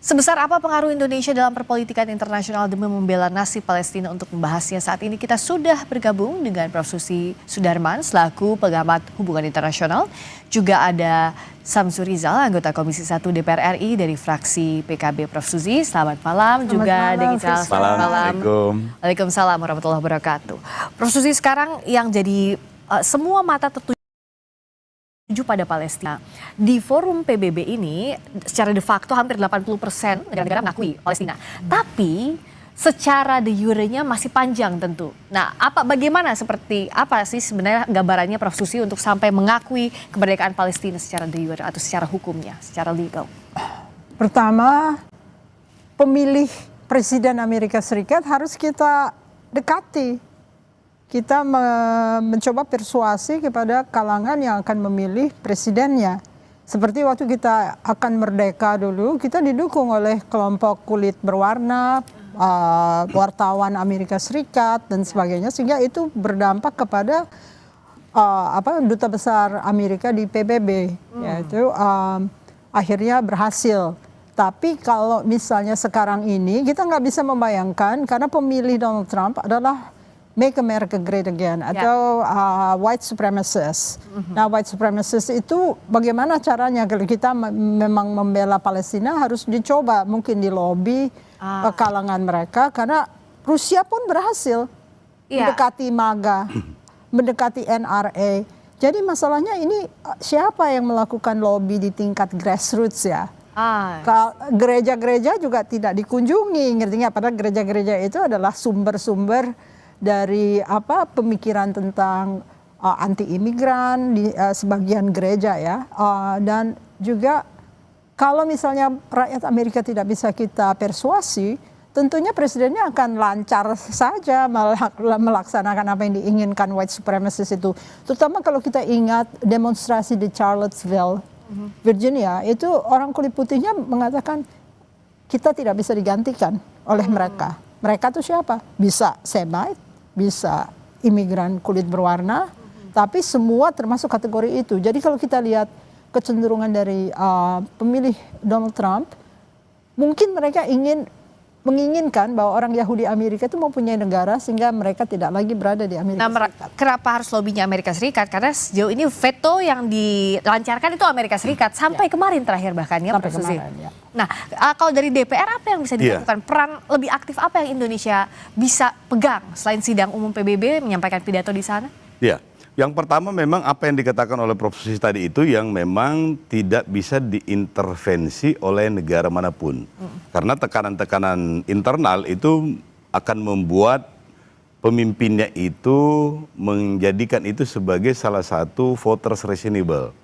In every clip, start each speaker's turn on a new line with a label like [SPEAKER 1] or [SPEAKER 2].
[SPEAKER 1] Sebesar apa pengaruh Indonesia dalam perpolitikan internasional demi membela nasib Palestina? Untuk membahasnya saat ini kita sudah bergabung dengan Prof. Susi Sudarman selaku pengamat hubungan internasional. Juga ada Samsur Rizal, anggota Komisi 1 DPR RI dari fraksi PKB. Prof. Susi, selamat malam. Juga Deng Ical, selamat malam. Waalaikumsalam warahmatullahi wabarakatuh. Prof. Susi, sekarang yang jadi semua mata tertuju pada Palestina. Di forum PBB ini secara de facto hampir 80% negara-negara mengakui Palestina. Tapi secara de jure-nya masih panjang tentu. Nah, bagaimana seperti apa sih sebenarnya gambarannya Prof. Susi untuk sampai mengakui kemerdekaan Palestina secara de jure atau secara hukumnya, secara legal?
[SPEAKER 2] Pertama, pemilih Presiden Amerika Serikat harus kita dekati. Kita mencoba persuasi kepada kalangan yang akan memilih presidennya. Seperti waktu kita akan merdeka dulu, kita didukung oleh kelompok kulit berwarna, wartawan Amerika Serikat dan sebagainya, sehingga itu berdampak kepada duta besar Amerika di PBB, yaitu akhirnya berhasil. Tapi kalau misalnya sekarang ini kita nggak bisa membayangkan, karena pemilih Donald Trump adalah Make America Great Again atau white supremacist. Nah, white supremacist itu bagaimana caranya kalau kita memang membela Palestina, harus dicoba mungkin di lobby kalangan mereka, karena Rusia pun berhasil mendekati MAGA, mendekati NRA. Jadi masalahnya ini siapa yang melakukan lobby di tingkat grassroots ya? Gereja-gereja juga tidak dikunjungi, ngerti nggak? Padahal gereja-gereja itu adalah sumber-sumber dari pemikiran tentang anti imigran di sebagian gereja ya, dan juga kalau misalnya rakyat Amerika tidak bisa kita persuasi, tentunya presidennya akan lancar saja melaksanakan apa yang diinginkan white supremacist itu. Terutama kalau kita ingat demonstrasi di Charlottesville, Virginia, itu orang kulit putihnya mengatakan kita tidak bisa digantikan oleh mereka. Mereka tuh siapa? Bisa Semite, bisa imigran kulit berwarna, tapi semua termasuk kategori itu. Jadi kalau kita lihat kecenderungan dari pemilih Donald Trump, mungkin mereka menginginkan bahwa orang Yahudi Amerika itu mempunyai negara sehingga mereka tidak lagi berada di Amerika Serikat. Kenapa harus lobbynya Amerika Serikat? Karena sejauh ini veto yang dilancarkan itu Amerika Serikat sampai kemarin terakhir bahkan ya, Prof. Susi. Nah, kalau dari DPR apa yang bisa dilakukan? Peran lebih aktif apa yang Indonesia bisa pegang selain sidang umum PBB, menyampaikan pidato di sana?
[SPEAKER 3] Ya, yang pertama memang apa yang dikatakan oleh Prof. Susi tadi itu yang memang tidak bisa diintervensi oleh negara manapun. Karena tekanan-tekanan internal itu akan membuat pemimpinnya itu menjadikan itu sebagai salah satu voters reasonable.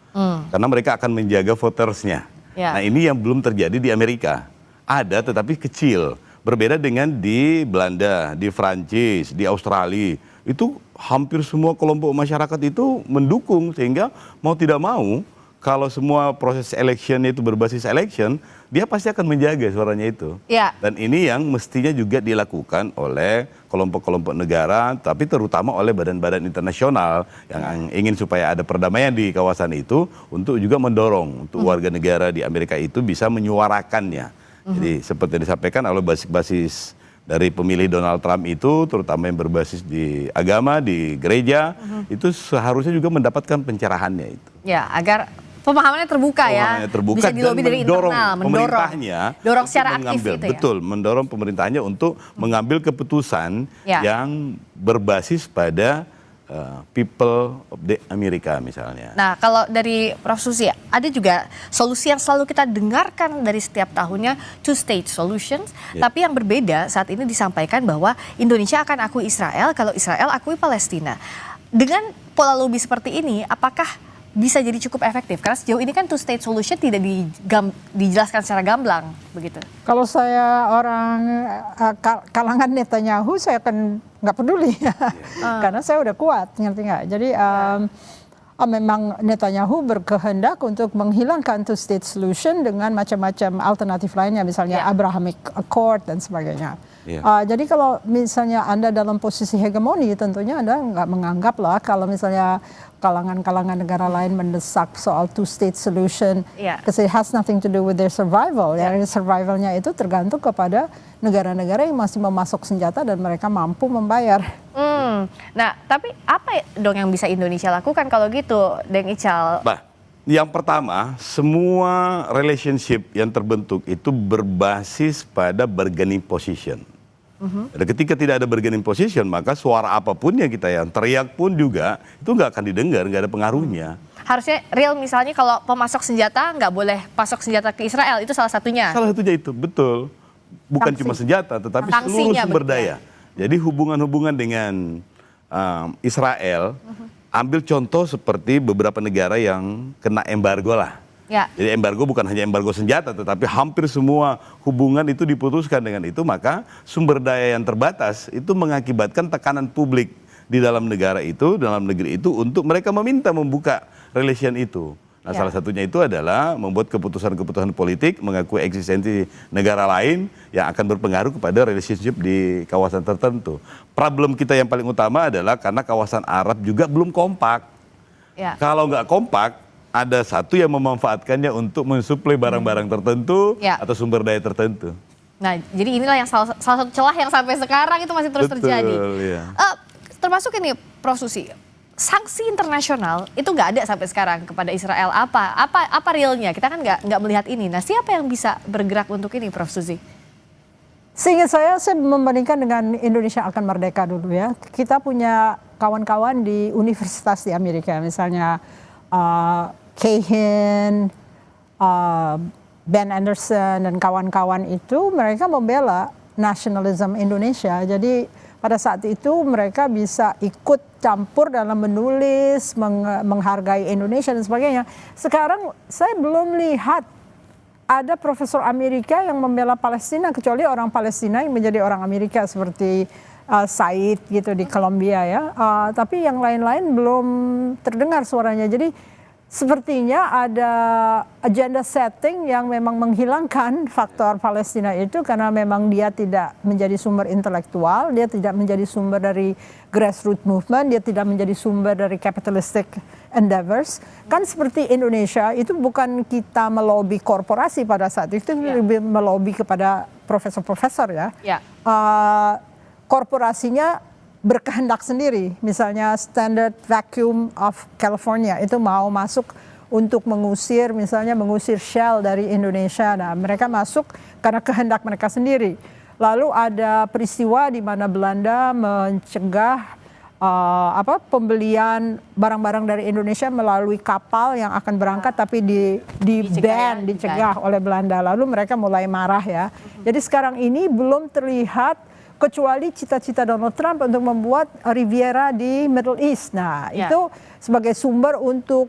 [SPEAKER 3] Karena mereka akan menjaga votersnya. Nah, ini yang belum terjadi di Amerika. Ada tetapi kecil. Berbeda dengan di Belanda, di Prancis, di Australia. Itu hampir semua kelompok masyarakat itu mendukung, sehingga mau tidak mau kalau semua proses election itu berbasis election, dia pasti akan menjaga suaranya itu. Dan ini yang mestinya juga dilakukan oleh kelompok-kelompok negara, tapi terutama oleh badan-badan internasional yang ingin supaya ada perdamaian di kawasan itu, untuk juga mendorong untuk warga negara di Amerika itu bisa menyuarakannya. Jadi seperti yang disampaikan oleh basis-basis dari pemilih Donald Trump itu, terutama yang berbasis di agama, di gereja, itu seharusnya juga mendapatkan pencerahannya itu.
[SPEAKER 1] Ya, agar pemahamannya terbuka ya, bisa dilobi dari internal, mendorong secara aktif itu ya. Betul, mendorong pemerintahnya untuk mengambil keputusan yang berbasis pada people of the Amerika misalnya. Nah, kalau dari Prof. Susi, ada juga solusi yang selalu kita dengarkan dari setiap tahunnya, two state solutions, tapi yang berbeda saat ini disampaikan bahwa Indonesia akan akui Israel kalau Israel akui Palestina. Dengan pola lobby seperti ini, apakah bisa jadi cukup efektif? Karena sejauh ini kan two state solution tidak dijelaskan secara gamblang begitu. Kalau saya orang kalangan Netanyahu, saya akan nggak peduli karena saya udah kuat, ngerti nggak? Jadi
[SPEAKER 2] memang Netanyahu berkehendak untuk menghilangkan two-state solution dengan macam-macam alternatif lainnya, misalnya Abrahamic Accord dan sebagainya. Jadi kalau misalnya Anda dalam posisi hegemoni, tentunya Anda nggak menganggap lah kalau misalnya kalangan-kalangan negara lain mendesak soal two-state solution, because it has nothing to do with their survival. Survivalnya itu tergantung kepada negara-negara yang masih memasok senjata dan mereka mampu membayar.
[SPEAKER 1] Nah, tapi apa dong yang bisa Indonesia lakukan kalau gitu, Deng Ical?
[SPEAKER 3] Yang pertama, semua relationship yang terbentuk itu berbasis pada bargaining position. Dan ketika tidak ada bargaining position, maka suara apapun yang kita yang teriak pun juga itu nggak akan didengar, nggak ada pengaruhnya.
[SPEAKER 1] Harusnya real, misalnya kalau pemasok senjata nggak boleh pasok senjata ke Israel, itu salah satunya.
[SPEAKER 3] Salah satunya itu, betul. Bukan cuma senjata, tetapi seluruh sumber daya. Jadi hubungan-hubungan dengan Israel, ambil contoh seperti beberapa negara yang kena embargo lah. Jadi embargo bukan hanya embargo senjata, tetapi hampir semua hubungan itu diputuskan dengan itu, maka sumber daya yang terbatas itu mengakibatkan tekanan publik di dalam negara itu, dalam negeri itu, untuk mereka meminta membuka relation itu. Nah, salah satunya itu adalah membuat keputusan-keputusan politik mengakui eksistensi negara lain yang akan berpengaruh kepada relationship di kawasan tertentu. Problem kita yang paling utama adalah karena kawasan Arab juga belum kompak. Kalau nggak kompak, ada satu yang memanfaatkannya untuk mensuplai barang-barang tertentu atau sumber daya tertentu.
[SPEAKER 1] Nah, jadi inilah yang salah satu celah yang sampai sekarang itu masih terus terjadi. Termasuk ini, Prof. Susi, sanksi internasional itu nggak ada sampai sekarang kepada Israel. Apa realnya? Kita kan nggak melihat ini. Nah, siapa yang bisa bergerak untuk ini, Prof. Susi?
[SPEAKER 2] Seingat saya membandingkan dengan Indonesia akan merdeka dulu ya. Kita punya kawan-kawan di universitas di Amerika, misalnya Kahan, Ben Anderson dan kawan-kawan itu, mereka membela nasionalisme Indonesia. Jadi pada saat itu mereka bisa ikut campur dalam menulis, menghargai Indonesia dan sebagainya. Sekarang saya belum lihat ada profesor Amerika yang membela Palestina, kecuali orang Palestina yang menjadi orang Amerika seperti Said gitu di Columbia ya. Tapi yang lain-lain belum terdengar suaranya. Jadi sepertinya ada agenda setting yang memang menghilangkan faktor Palestina itu, karena memang dia tidak menjadi sumber intelektual, dia tidak menjadi sumber dari grassroots movement, dia tidak menjadi sumber dari capitalistic endeavors. Kan seperti Indonesia itu bukan kita melobi korporasi pada saat itu, lebih melobi kepada profesor-profesor ya. Korporasinya berkehendak sendiri, misalnya Standard Vacuum of California itu mau masuk untuk mengusir Shell dari Indonesia. Nah, mereka masuk karena kehendak mereka sendiri. Lalu ada peristiwa di mana Belanda mencegah pembelian barang-barang dari Indonesia melalui kapal yang akan berangkat, tapi dicegah oleh Belanda. Lalu mereka mulai marah ya. Jadi sekarang ini belum terlihat kecuali cita-cita Donald Trump untuk membuat Riviera di Middle East. Nah, itu sebagai sumber untuk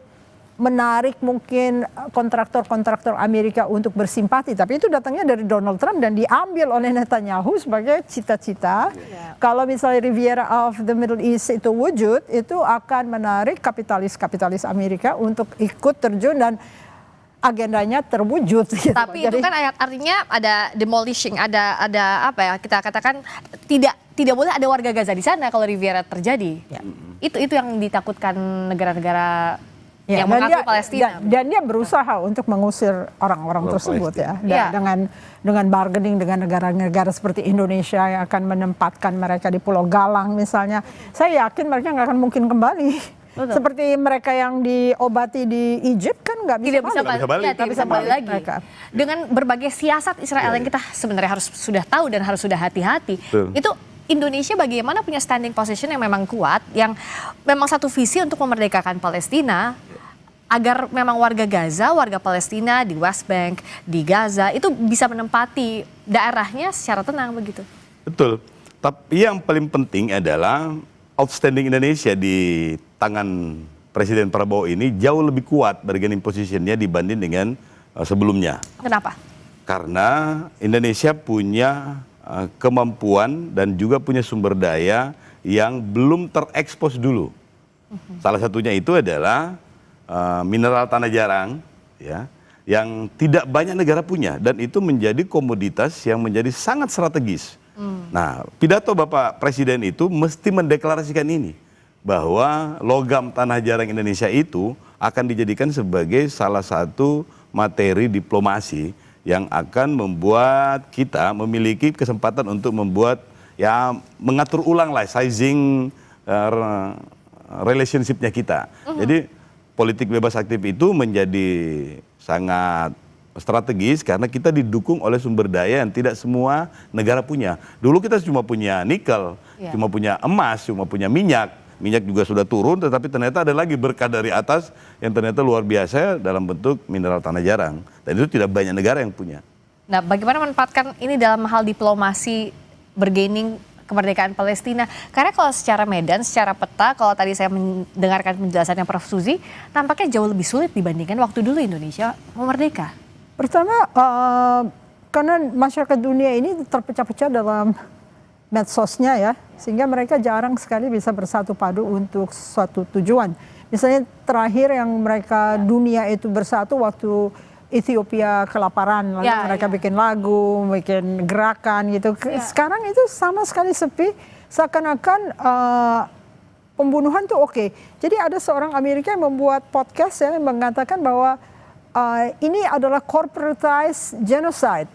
[SPEAKER 2] menarik mungkin kontraktor-kontraktor Amerika untuk bersimpati. Tapi itu datangnya dari Donald Trump dan diambil oleh Netanyahu sebagai cita-cita. Kalau misalnya Riviera of the Middle East itu wujud, itu akan menarik kapitalis-kapitalis Amerika untuk ikut terjun dan agendanya terwujud. Gitu.
[SPEAKER 1] Tapi itu kan artinya ada demolishing, ada apa ya, kita katakan tidak boleh ada warga Gaza di sana kalau Riviera terjadi. Itu yang ditakutkan negara-negara yang mengakui Palestina.
[SPEAKER 2] Dan dia berusaha untuk mengusir orang-orang tersebut ya. Dengan bargaining dengan negara-negara seperti Indonesia yang akan menempatkan mereka di Pulau Galang misalnya. Saya yakin mereka nggak akan mungkin kembali. Betul. Seperti mereka yang diobati di Egypt kan nggak bisa balik lagi.
[SPEAKER 1] Dengan berbagai siasat Israel yang kita sebenarnya sudah tahu dan harus sudah hati-hati. Itu Indonesia bagaimana punya standing position yang memang kuat, yang memang satu visi untuk memerdekakan Palestina, agar memang warga Gaza, warga Palestina di West Bank, di Gaza itu bisa menempati daerahnya secara tenang begitu. Betul.
[SPEAKER 3] Tapi yang paling penting adalah outstanding Indonesia di tangan Presiden Prabowo ini jauh lebih kuat bargaining positionnya dibanding dengan sebelumnya.
[SPEAKER 1] Kenapa?
[SPEAKER 3] Karena Indonesia punya kemampuan dan juga punya sumber daya yang belum terekspos dulu. Salah satunya itu adalah mineral tanah jarang, ya, yang tidak banyak negara punya, dan itu menjadi komoditas yang menjadi sangat strategis. Nah, pidato Bapak Presiden itu mesti mendeklarasikan ini, bahwa logam tanah jarang Indonesia itu akan dijadikan sebagai salah satu materi diplomasi yang akan membuat kita memiliki kesempatan untuk membuat, ya, mengatur ulang lah sizing relationship-nya kita. Jadi politik bebas aktif itu menjadi sangat strategis karena kita didukung oleh sumber daya yang tidak semua negara punya. Dulu kita cuma punya nikel, cuma punya emas, cuma punya minyak. Minyak juga sudah turun, tetapi ternyata ada lagi berkah dari atas yang ternyata luar biasa dalam bentuk mineral tanah jarang. Dan itu tidak banyak negara yang punya.
[SPEAKER 1] Nah, bagaimana memanfaatkan ini dalam hal diplomasi bergaining kemerdekaan Palestina? Karena kalau secara medan, secara peta, kalau tadi saya mendengarkan penjelasannya Prof. Suzy, nampaknya jauh lebih sulit dibandingkan waktu dulu Indonesia mau merdeka.
[SPEAKER 2] Pertama, karena masyarakat dunia ini terpecah-pecah dalam medsosnya ya, sehingga mereka jarang sekali bisa bersatu padu untuk suatu tujuan. Misalnya terakhir yang mereka dunia itu bersatu waktu Ethiopia kelaparan, lalu mereka bikin lagu, bikin gerakan gitu. Sekarang itu sama sekali sepi, seakan-akan pembunuhan tuh oke. Jadi ada seorang Amerika yang membuat podcast ya, yang mengatakan bahwa ini adalah corporatized genocide.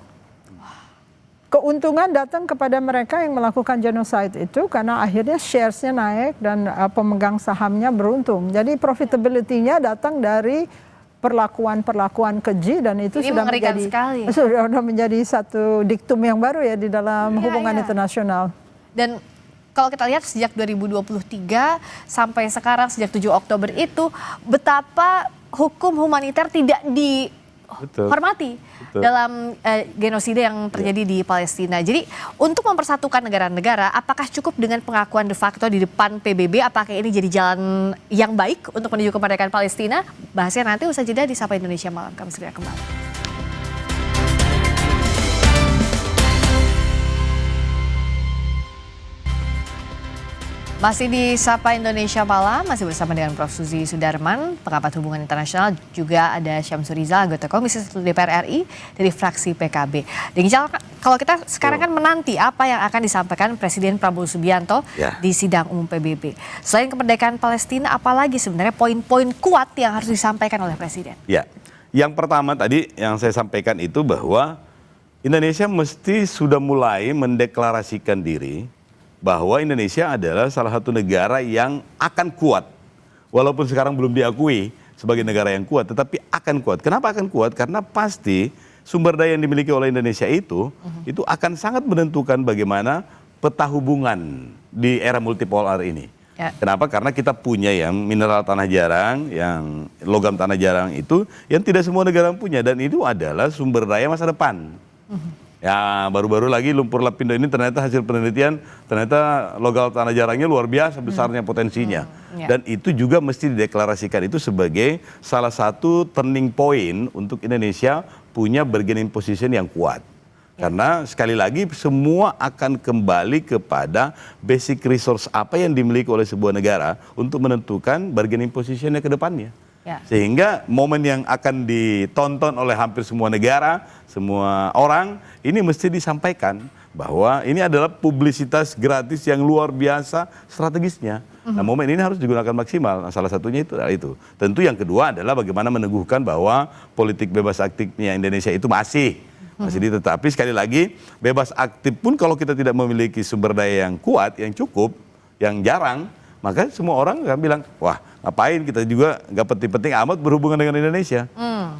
[SPEAKER 2] Keuntungan datang kepada mereka yang melakukan genocide itu karena akhirnya shares-nya naik dan pemegang sahamnya beruntung. Jadi profitability-nya datang dari perlakuan-perlakuan keji, dan itu sudah menjadi satu diktum yang baru ya di dalam hubungan internasional.
[SPEAKER 1] Dan kalau kita lihat sejak 2023 sampai sekarang sejak 7 Oktober itu betapa hukum humaniter tidak dihormati dalam genosida yang terjadi di Palestina. Jadi untuk mempersatukan negara-negara, apakah cukup dengan pengakuan de facto di depan PBB? Apakah ini jadi jalan yang baik untuk menuju kemerdekaan Palestina? Bahasnya nanti usai jeda di Sapa Indonesia Malam. Kami segera kembali. Masih di Sapa Indonesia Malam, masih bersama dengan Prof. Suzy Sudarman, pengamat hubungan internasional, juga ada Syamsur Rizal, anggota Komisi 1 DPR RI dari fraksi PKB. Dan kalau kita sekarang kan menanti apa yang akan disampaikan Presiden Prabowo Subianto di sidang umum PBB. Selain kemerdekaan Palestina, apalagi sebenarnya poin-poin kuat yang harus disampaikan oleh Presiden?
[SPEAKER 3] Ya, yang pertama tadi yang saya sampaikan itu bahwa Indonesia mesti sudah mulai mendeklarasikan diri bahwa Indonesia adalah salah satu negara yang akan kuat. Walaupun sekarang belum diakui sebagai negara yang kuat, tetapi akan kuat. Kenapa akan kuat? Karena pasti sumber daya yang dimiliki oleh Indonesia itu akan sangat menentukan bagaimana peta hubungan di era multipolar ini. Kenapa? Karena kita punya yang mineral tanah jarang, yang logam tanah jarang itu, yang tidak semua negara punya. Dan itu adalah sumber daya masa depan. Ya, baru-baru lagi lumpur lapindo ini ternyata hasil penelitian, ternyata logam tanah jarangnya luar biasa besarnya potensinya. Dan itu juga mesti dideklarasikan itu sebagai salah satu turning point untuk Indonesia punya bargaining position yang kuat. Karena sekali lagi semua akan kembali kepada basic resource apa yang dimiliki oleh sebuah negara untuk menentukan bargaining positionnya ke depannya. Sehingga momen yang akan ditonton oleh hampir semua negara, semua orang, ini mesti disampaikan bahwa ini adalah publisitas gratis yang luar biasa strategisnya. Nah, momen ini harus digunakan maksimal. Nah, salah satunya itu. Tentu yang kedua adalah bagaimana meneguhkan bahwa politik bebas aktifnya Indonesia itu masih tetapi sekali lagi bebas aktif pun kalau kita tidak memiliki sumber daya yang kuat, yang cukup, yang jarang, maka semua orang akan bilang, wah ngapain kita juga nggak penting-penting amat berhubungan dengan Indonesia.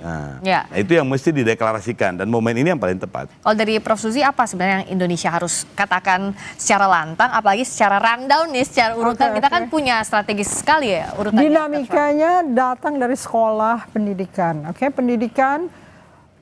[SPEAKER 3] Nah, itu yang mesti dideklarasikan dan momen ini yang paling tepat.
[SPEAKER 1] Kalau dari Prof. Suzy, apa sebenarnya yang Indonesia harus katakan secara lantang, apalagi secara rundown nih, secara urutan kita kan punya strategis sekali ya urutannya.
[SPEAKER 2] Dinamikanya datang dari sekolah pendidikan. Pendidikan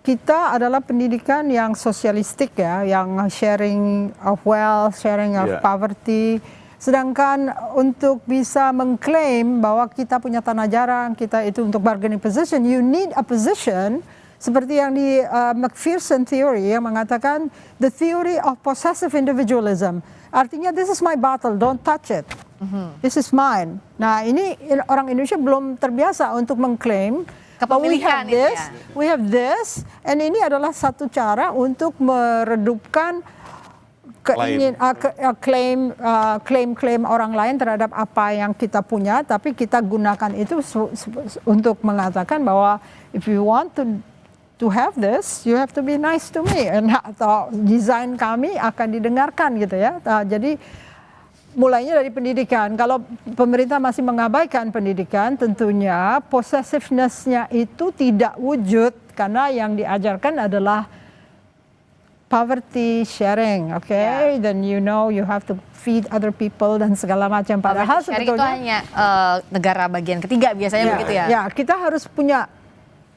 [SPEAKER 2] kita adalah pendidikan yang sosialistik ya, yang sharing of wealth, sharing of poverty. Sedangkan untuk bisa mengklaim bahwa kita punya tanah jarang, kita itu untuk bargaining position, you need a position seperti yang di McPherson theory yang mengatakan the theory of possessive individualism. Artinya this is my battle, don't touch it. This is mine. Nah ini orang Indonesia belum terbiasa untuk mengklaim
[SPEAKER 1] Kepemilikan itu ya.
[SPEAKER 2] we have this, and ini adalah satu cara untuk meredupkan klaim orang lain terhadap apa yang kita punya, tapi kita gunakan itu untuk mengatakan bahwa if you want to have this, you have to be nice to me, atau desain kami akan didengarkan gitu ya. Jadi mulainya dari pendidikan. Kalau pemerintah masih mengabaikan pendidikan, tentunya possessiveness-nya itu tidak wujud karena yang diajarkan adalah poverty sharing, okay? Then you have to feed other people dan segala macam. Padahal
[SPEAKER 1] sharing
[SPEAKER 2] sebetulnya
[SPEAKER 1] itu hanya negara bagian ketiga biasanya begitu ya?
[SPEAKER 2] Ya, kita harus punya.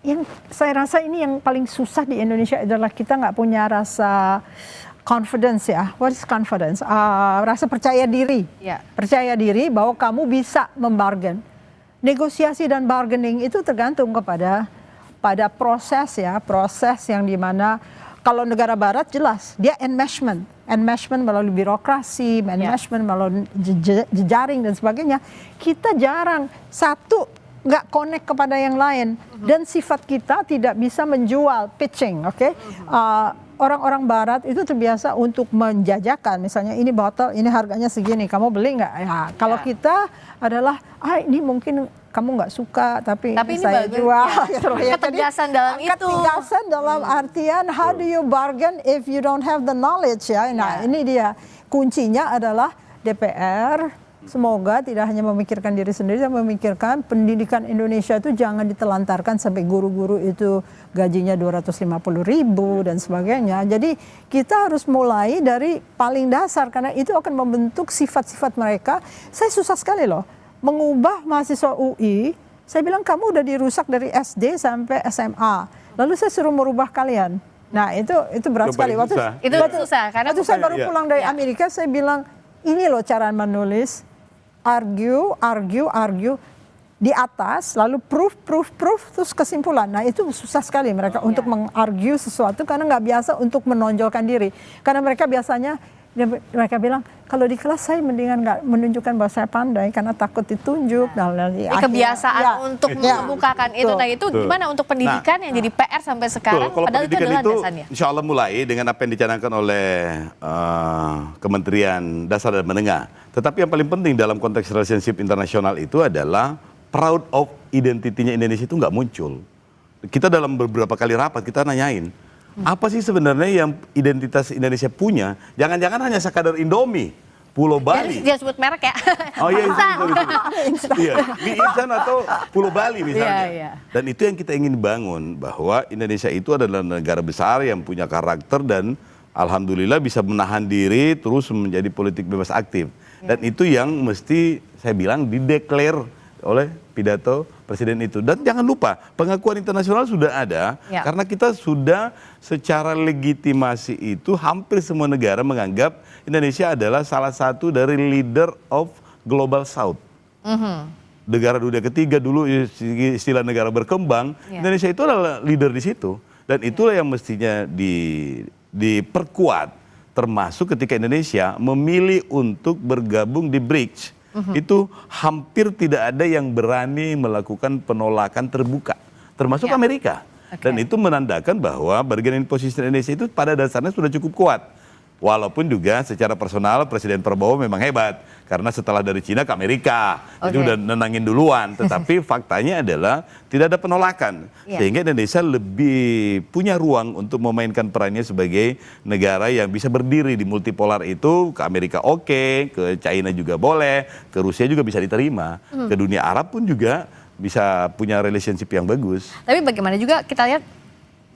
[SPEAKER 2] Yang saya rasa ini yang paling susah di Indonesia adalah kita nggak punya rasa confidence ya. What is confidence? Rasa percaya diri.
[SPEAKER 1] Ya.
[SPEAKER 2] Percaya diri bahwa kamu bisa membargain. Negosiasi dan bargaining itu tergantung pada proses ya, proses yang dimana kalau negara barat jelas dia enmeshment melalui birokrasi, enmeshment melalui jejaring dan sebagainya. Kita jarang nggak connect kepada yang lain dan sifat kita tidak bisa menjual pitching, oke? Orang-orang barat itu terbiasa untuk menjajakan, misalnya ini botol, ini harganya segini, kamu beli nggak? Ya, kalau kita adalah, ini mungkin kamu nggak suka, tapi
[SPEAKER 1] ini
[SPEAKER 2] saya
[SPEAKER 1] bagus,
[SPEAKER 2] jual.
[SPEAKER 1] ya.
[SPEAKER 2] Gitu ya.
[SPEAKER 1] Ketegasan dalam itu.
[SPEAKER 2] Ketegasan dalam artian, how do you bargain if you don't have the knowledge ya? Nah ini dia, kuncinya adalah DPR. Semoga tidak hanya memikirkan diri sendiri, tapi memikirkan pendidikan Indonesia itu jangan ditelantarkan sampai guru-guru itu gajinya 250.000 dan sebagainya. Jadi kita harus mulai dari paling dasar karena itu akan membentuk sifat-sifat mereka. Saya susah sekali loh mengubah mahasiswa UI. Saya bilang kamu udah dirusak dari SD sampai SMA. Lalu saya suruh merubah kalian. Nah itu berat sekali.
[SPEAKER 1] Itu susah karena
[SPEAKER 2] waktu saya baru pulang dari Amerika, saya bilang ini loh cara menulis. Argue di atas, lalu proof, terus kesimpulan. Nah itu susah sekali mereka untuk mengargue sesuatu karena nggak biasa untuk menonjolkan diri. Karena mereka biasanya, mereka bilang, kalau di kelas saya mendingan nggak menunjukkan bahwa saya pandai karena takut ditunjuk.
[SPEAKER 1] Kebiasaan untuk membukakan itu. Nah itu gimana untuk pendidikan yang jadi PR sampai sekarang?
[SPEAKER 3] Kalau
[SPEAKER 1] Padahal
[SPEAKER 3] pendidikan
[SPEAKER 1] itu
[SPEAKER 3] itu
[SPEAKER 1] dasarnya.
[SPEAKER 3] insya Allah mulai dengan apa yang dicanangkan oleh Kementerian Dasar dan Menengah. Tetapi yang paling penting dalam konteks relationship internasional itu adalah proud of identity-nya Indonesia itu nggak muncul. Kita dalam beberapa kali rapat kita nanyain, apa sih sebenarnya yang identitas Indonesia punya? Jangan-jangan hanya sekadar Indomie, Pulau Bali.
[SPEAKER 1] Dia sebut merek ya.
[SPEAKER 3] Oh iya, iya, mie instan atau Pulau Bali misalnya.
[SPEAKER 1] Iya.
[SPEAKER 3] Dan itu yang kita ingin bangun, bahwa Indonesia itu adalah negara besar yang punya karakter dan alhamdulillah bisa menahan diri terus menjadi politik bebas aktif. Dan itu yang mesti saya bilang dideklar oleh pidato presiden itu. Dan jangan lupa pengakuan internasional sudah ada karena kita sudah secara legitimasi itu hampir semua negara menganggap Indonesia adalah salah satu dari leader of Global South. Negara dunia ketiga dulu istilah negara berkembang, Indonesia itu adalah leader di situ. Dan itulah yang mestinya diperkuat. Termasuk ketika Indonesia memilih untuk bergabung di BRICS, itu hampir tidak ada yang berani melakukan penolakan terbuka, termasuk Amerika. Dan itu menandakan bahwa bargaining position Indonesia itu pada dasarnya sudah cukup kuat. Walaupun juga secara personal Presiden Prabowo memang hebat, karena setelah dari Cina ke Amerika, itu udah nenangin duluan. Tetapi faktanya adalah tidak ada penolakan. Sehingga Indonesia lebih punya ruang untuk memainkan perannya sebagai negara yang bisa berdiri di multipolar itu. Ke Amerika oke, ke China juga boleh, ke Rusia juga bisa diterima. Ke dunia Arab pun juga bisa punya relationship yang bagus.
[SPEAKER 1] Tapi bagaimana juga kita lihat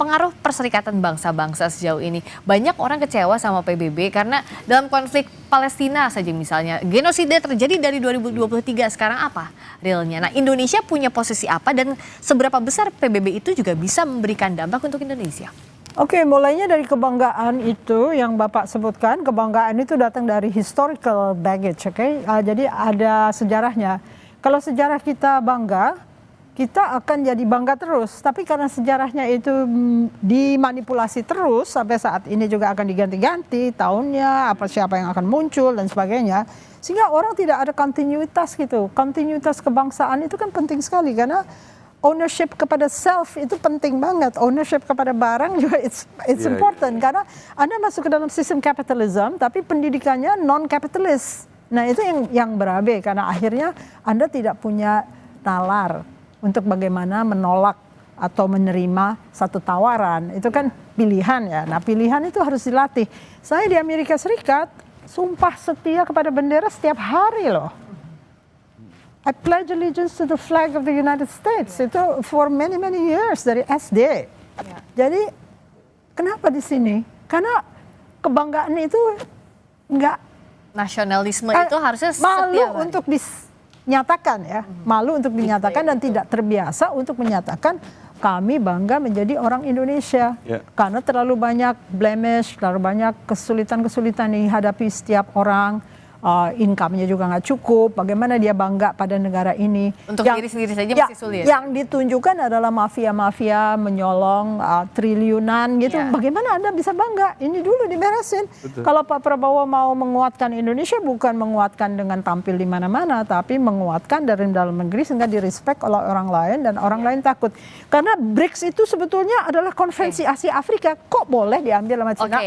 [SPEAKER 1] pengaruh perserikatan bangsa-bangsa sejauh ini. Banyak orang kecewa sama PBB karena dalam konflik Palestina saja misalnya, genosida terjadi dari 2023, sekarang apa realnya? Nah Indonesia punya posisi apa dan seberapa besar PBB itu juga bisa memberikan dampak untuk Indonesia?
[SPEAKER 2] Oke, mulainya dari kebanggaan itu yang Bapak sebutkan, kebanggaan itu datang dari historical baggage, oke? Jadi ada sejarahnya. Kalau sejarah kita bangga, kita akan jadi bangga terus. Tapi karena sejarahnya itu dimanipulasi terus sampai saat ini juga akan diganti-ganti tahunnya, siapa yang akan muncul dan sebagainya. Sehingga orang tidak ada kontinuitas gitu. Kontinuitas kebangsaan itu kan penting sekali karena ownership kepada self itu penting banget. Ownership kepada barang juga it's important karena Anda masuk ke dalam sistem kapitalisme tapi pendidikannya non-kapitalis. Nah, itu yang berabe karena akhirnya Anda tidak punya nalar untuk bagaimana menolak atau menerima satu tawaran. Itu kan pilihan ya. Nah, pilihan itu harus dilatih. Saya di Amerika Serikat sumpah setia kepada bendera setiap hari loh. I pledge allegiance to the flag of the United States. Itu for many years dari SD. Jadi kenapa di sini? Karena kebanggaan itu enggak
[SPEAKER 1] nasionalisme itu harusnya
[SPEAKER 2] malu untuk dinyatakan ya, malu untuk dinyatakan dan tidak terbiasa untuk menyatakan kami bangga menjadi orang Indonesia karena terlalu banyak blemish, terlalu banyak kesulitan-kesulitan yang dihadapi setiap orang. Income-nya juga nggak cukup, bagaimana dia bangga pada negara ini.
[SPEAKER 1] Untuk diri sendiri saja masih sulit.
[SPEAKER 2] Yang ditunjukkan adalah mafia-mafia menyolong triliunan gitu. Bagaimana Anda bisa bangga? Ini dulu diberesin. Kalau Pak Prabowo mau menguatkan Indonesia bukan menguatkan dengan tampil di mana-mana, tapi menguatkan dari dalam negeri sehingga direspek oleh orang lain dan orang lain takut. Karena BRICS itu sebetulnya adalah konferensi Asia Afrika. Kok boleh diambil sama Cina?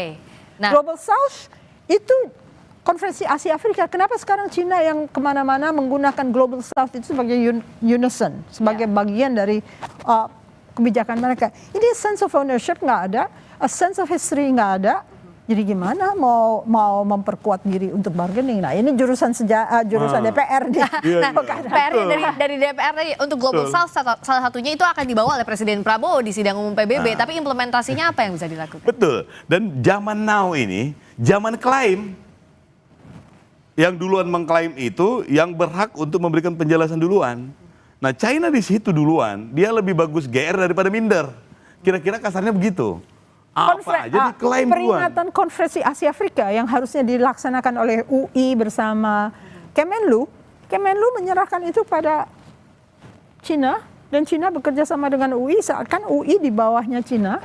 [SPEAKER 1] Nah,
[SPEAKER 2] Global South itu konferensi Asia Afrika, kenapa sekarang Cina yang kemana-mana menggunakan Global South itu sebagai unison, sebagai bagian dari kebijakan mereka. Ini sense of ownership nggak ada, a sense of history nggak ada. Jadi gimana mau memperkuat diri untuk bargaining? Nah, ini jurusan DPR nih.
[SPEAKER 1] PR dari DPR tadi untuk Global South salah satunya itu akan dibawa oleh Presiden Prabowo di sidang umum PBB. Tapi implementasinya apa yang bisa dilakukan?
[SPEAKER 3] Betul. Dan zaman now ini, zaman klaim. Yang duluan mengklaim itu yang berhak untuk memberikan penjelasan duluan. Nah, China di situ duluan, dia lebih bagus GR daripada minder. Kira-kira kasarnya begitu. Apa aja diklaim duluan.
[SPEAKER 2] Peringatan konferensi Asia Afrika yang harusnya dilaksanakan oleh UI bersama Kemenlu menyerahkan itu pada Cina dan Cina bekerja sama dengan UI, seakan UI di bawahnya Cina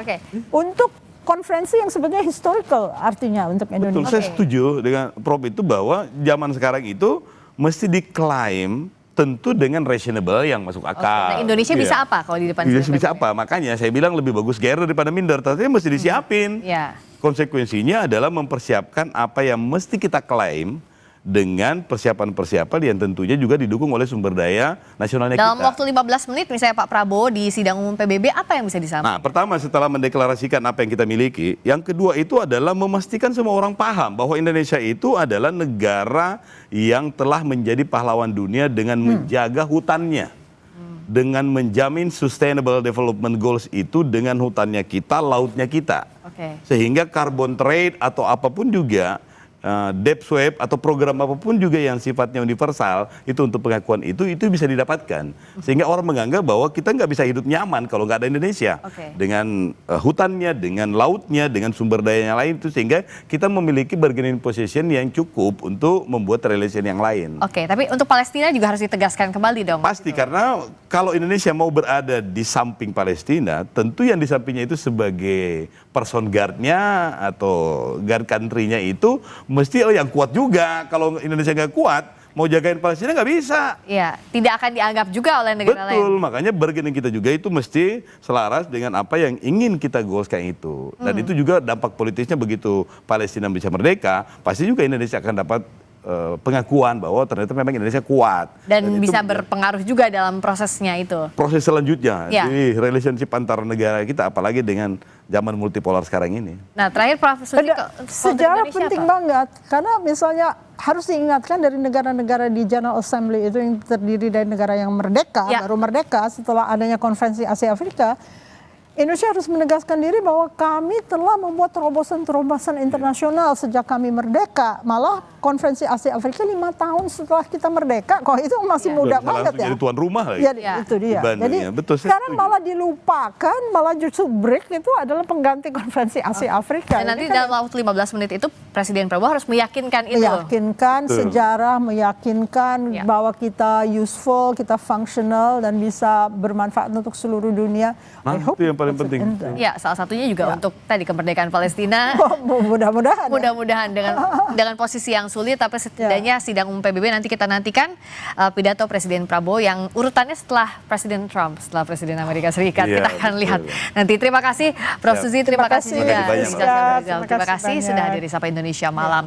[SPEAKER 2] untuk konferensi yang sebenarnya historical artinya untuk Indonesia.
[SPEAKER 3] Betul, saya setuju dengan Prof itu bahwa zaman sekarang itu mesti diklaim tentu dengan reasonable yang masuk akal.
[SPEAKER 1] Nah, Indonesia bisa apa kalau di depan?
[SPEAKER 3] Indonesia bisa apa? Makanya saya bilang lebih bagus GR daripada minder. Tapi mesti disiapin. Konsekuensinya adalah mempersiapkan apa yang mesti kita klaim dengan persiapan-persiapan yang tentunya juga didukung oleh sumber daya nasionalnya kita.
[SPEAKER 1] Dalam waktu 15 menit misalnya Pak Prabowo di sidang umum PBB, apa yang bisa disampaikan?
[SPEAKER 3] Nah, pertama setelah mendeklarasikan apa yang kita miliki, yang kedua itu adalah memastikan semua orang paham bahwa Indonesia itu adalah negara yang telah menjadi pahlawan dunia dengan menjaga hutannya. Dengan menjamin sustainable development goals itu dengan hutannya kita, lautnya kita. Sehingga carbon trade atau apapun juga, debt swap atau program apapun juga yang sifatnya universal itu untuk pengakuan itu bisa didapatkan sehingga orang menganggap bahwa kita nggak bisa hidup nyaman kalau nggak ada Indonesia dengan hutannya, dengan lautnya, dengan sumber dayanya lain itu sehingga kita memiliki bargaining position yang cukup untuk membuat relation yang lain.
[SPEAKER 1] Tapi untuk Palestina juga harus ditegaskan kembali dong.
[SPEAKER 3] Pasti karena kalau Indonesia mau berada di samping Palestina, tentu yang di sampingnya itu sebagai person guard-nya atau guard country-nya itu mesti yang kuat juga. Kalau Indonesia nggak kuat, mau jagain Palestina nggak bisa.
[SPEAKER 1] Iya, tidak akan dianggap juga oleh negara lain.
[SPEAKER 3] Betul, makanya bargaining kita juga itu mesti selaras dengan apa yang ingin kita goalskan itu. Dan itu juga dampak politisnya begitu Palestina bisa merdeka, pasti juga Indonesia akan dapat pengakuan bahwa ternyata memang Indonesia kuat.
[SPEAKER 1] Dan bisa berpengaruh juga dalam prosesnya itu.
[SPEAKER 3] Proses selanjutnya, jadi relationship antara negara kita apalagi dengan zaman multipolar sekarang ini.
[SPEAKER 1] Nah, terakhir Prof. Susi,
[SPEAKER 2] sejarah penting banget karena misalnya harus diingatkan dari negara-negara di General Assembly itu yang terdiri dari negara yang merdeka, baru merdeka setelah adanya konferensi Asia Afrika, Indonesia harus menegaskan diri bahwa kami telah membuat terobosan-terobosan internasional sejak kami merdeka. Malah konferensi Asia Afrika 5 tahun setelah kita merdeka, kok itu masih muda
[SPEAKER 3] Bisa
[SPEAKER 2] banget
[SPEAKER 3] langsung
[SPEAKER 2] ya.
[SPEAKER 3] jadi tuan rumah lagi.
[SPEAKER 2] Ya,
[SPEAKER 1] Ya.
[SPEAKER 2] itu dia.
[SPEAKER 3] Di Bandung,
[SPEAKER 2] Jadi
[SPEAKER 3] ya. Betul, saya
[SPEAKER 2] sekarang
[SPEAKER 3] setuju.
[SPEAKER 2] malah dilupakan, malah justru BRIC itu adalah pengganti konferensi Asia Afrika.
[SPEAKER 1] Dan nanti
[SPEAKER 2] Ini kan
[SPEAKER 1] dalam waktu 15 menit itu Presiden Prabowo harus meyakinkan itu.
[SPEAKER 2] meyakinkan
[SPEAKER 3] Betul.
[SPEAKER 2] sejarah, meyakinkan
[SPEAKER 1] Ya.
[SPEAKER 2] bahwa kita useful, kita functional dan bisa bermanfaat untuk seluruh dunia.
[SPEAKER 3] Nah,
[SPEAKER 2] I hope
[SPEAKER 3] itu yang paling
[SPEAKER 2] it's an
[SPEAKER 3] penting.
[SPEAKER 2] end.
[SPEAKER 1] Ya, salah satunya juga untuk tadi kemerdekaan Palestina.
[SPEAKER 2] Mudah-mudahan. ya.
[SPEAKER 1] Mudah-mudahan dengan posisi yang sulit, tapi setidaknya sidang umum PBB nanti kita nantikan pidato Presiden Prabowo yang urutannya setelah Presiden Trump, setelah Presiden Amerika Serikat.
[SPEAKER 3] Iya,
[SPEAKER 1] Kita akan
[SPEAKER 3] betul.
[SPEAKER 1] lihat nanti. Terima kasih Prof.
[SPEAKER 3] Siap.
[SPEAKER 1] Suzy, terima
[SPEAKER 2] Terima
[SPEAKER 1] kasih
[SPEAKER 2] kasih,
[SPEAKER 1] juga
[SPEAKER 3] Terima kasih banyak,
[SPEAKER 1] Rizka
[SPEAKER 3] Mbak.
[SPEAKER 1] Syafrurizal. Terima
[SPEAKER 2] Terima kasih
[SPEAKER 1] kasih sudah
[SPEAKER 2] banyak.
[SPEAKER 1] hadir di Sapa Indonesia Malam.